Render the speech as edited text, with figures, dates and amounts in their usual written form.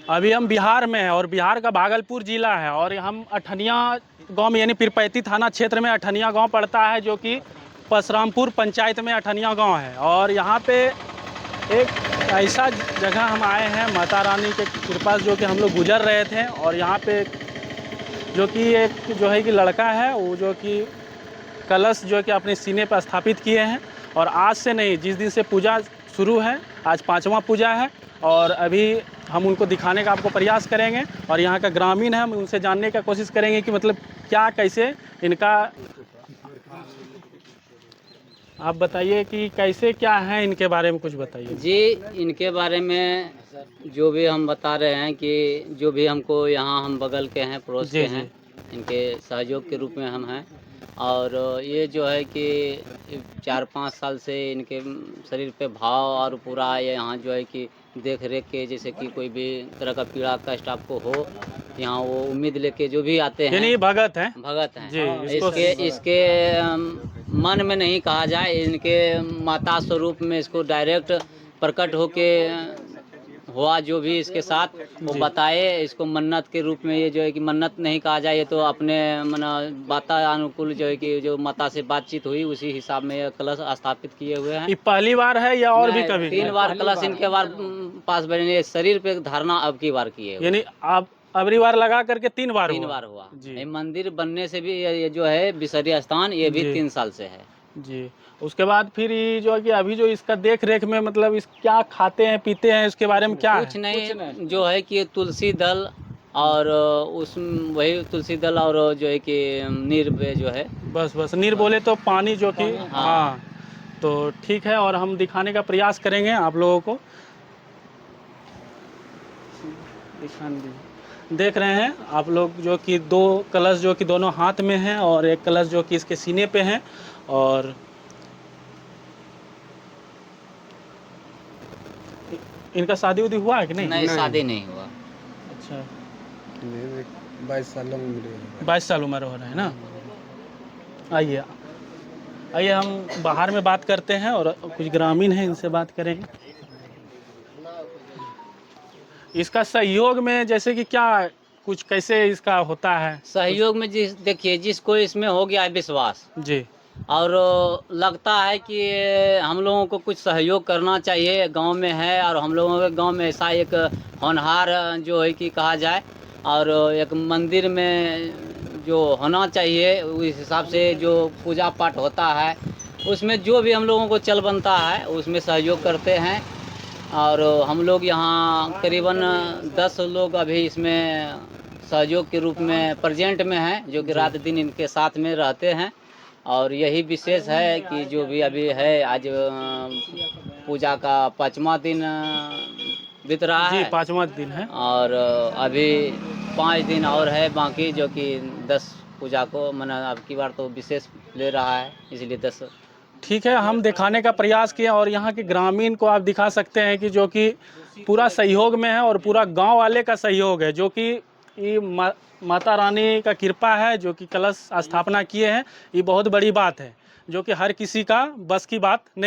अभी हम बिहार में हैं और बिहार का भागलपुर ज़िला है और हम अठनिया गांव में यानी पीरपैंती थाना क्षेत्र में अठनिया गांव पड़ता है, जो कि परशुरामपुर पंचायत में अठनिया गांव है। और यहाँ पे एक ऐसा जगह हम आए हैं माता रानी के कृपा से, जो कि हम लोग गुजर रहे थे और यहाँ पे जो कि एक जो है कि लड़का है वो जो कि कलश जो कि अपने सीने पर स्थापित किए हैं। और आज से नहीं, जिस दिन से पूजा शुरू है, आज 5वां पूजा है और अभी हम उनको दिखाने का आपको प्रयास करेंगे। और यहाँ का ग्रामीण है, हम उनसे जानने का कोशिश करेंगे कि मतलब क्या कैसे इनका, आप बताइए कि कैसे क्या है, इनके बारे में कुछ बताइए जी। इनके बारे में जो भी हम बता रहे हैं कि जो भी हमको यहाँ हम बगल के हैं, पड़ोस के हैं, इनके सहयोग के रूप में हम हैं। और ये जो है कि 4-5 साल से इनके शरीर पे भाव और पूरा ये यहाँ जो है कि देख रेख के, जैसे कि कोई भी तरह का पीड़ा कष्ट आपको हो, यहाँ वो उम्मीद लेके जो भी आते हैं, यानी भगत हैं। भगत हैं जी, इसके मन में नहीं कहा जाए, इनके माता स्वरूप में इसको डायरेक्ट प्रकट होके हुआ जो भी इसके साथ वो बताए। इसको मन्नत के रूप में, ये जो है कि मन्नत नहीं कहा जाए, ये तो अपने मना वातानुकूल जो है कि जो माता से बातचीत हुई उसी हिसाब में ये कलश स्थापित किए हुए हैं। ये पहली बार है या और भी कभी? 3 बार कलश इनके बार पास बने, शरीर पे धारणा अब की बार किए हुए। यानी आप अबरी बार लगा करके 3 बार 3 हुआ? बार हुआ। जी। ये मंदिर बनने से भी ये जो है विसर्य स्थान, ये भी 3 साल से है जी। उसके बाद फिर ये जो है कि अभी जो इसका देख रेख में मतलब इस क्या खाते हैं पीते हैं, इसके बारे में क्या कुछ नहीं, जो है कि तुलसी दल और उस वही तुलसी दल और जो है कि नीर पे जो है, बस नीर बोले तो पानी जो कि हाँ। तो ठीक है, और हम दिखाने का प्रयास करेंगे आप लोगों को। देख रहे हैं आप लोग जो कि 2 कलश जो कि दोनों हाथ में हैं और एक कलश जो कि इसके सीने पे हैं। और इनका शादी उदी हुआ है कि नहीं? नहीं, शादी नहीं हुआ। अच्छा, 22 सालों में मिले। 22 साल उम्र हो रहा है ना। आइए आइए, हम बाहर में बात करते हैं और कुछ ग्रामीण हैं, इनसे बात करेंगे। इसका सहयोग में जैसे कि क्या कुछ कैसे इसका होता है सहयोग में देखिए, जिसको इसमें हो गया है विश्वास जी, और लगता है कि हम लोगों को कुछ सहयोग करना चाहिए, गांव में है और हम लोगों के गांव में ऐसा एक होनहार जो है कि कहा जाए, और एक मंदिर में जो होना चाहिए उस हिसाब से जो पूजा पाठ होता है, उसमें जो भी हम लोगों को चल बनता है उसमें सहयोग करते हैं। और हम लोग यहाँ करीबन 10 लोग अभी इसमें सहयोग के रूप में प्रेजेंट में हैं, जो कि रात दिन इनके साथ में रहते हैं। और यही विशेष है कि जो भी अभी है, आज पूजा का 5वां दिन बीत रहा है। जी 5वां दिन है और अभी 5 दिन और है बाकी, जो कि 10 पूजा को मना अब की बार तो विशेष ले रहा है, इसलिए 10। ठीक है, हम दिखाने का प्रयास किए और यहाँ के ग्रामीण को आप दिखा सकते हैं कि जो कि पूरा सहयोग में है और पूरा गांव वाले का सहयोग है, जो कि ये माता रानी का कृपा है, जो कि कलश स्थापना किए हैं। ये बहुत बड़ी बात है, जो कि हर किसी का बस की बात नहीं।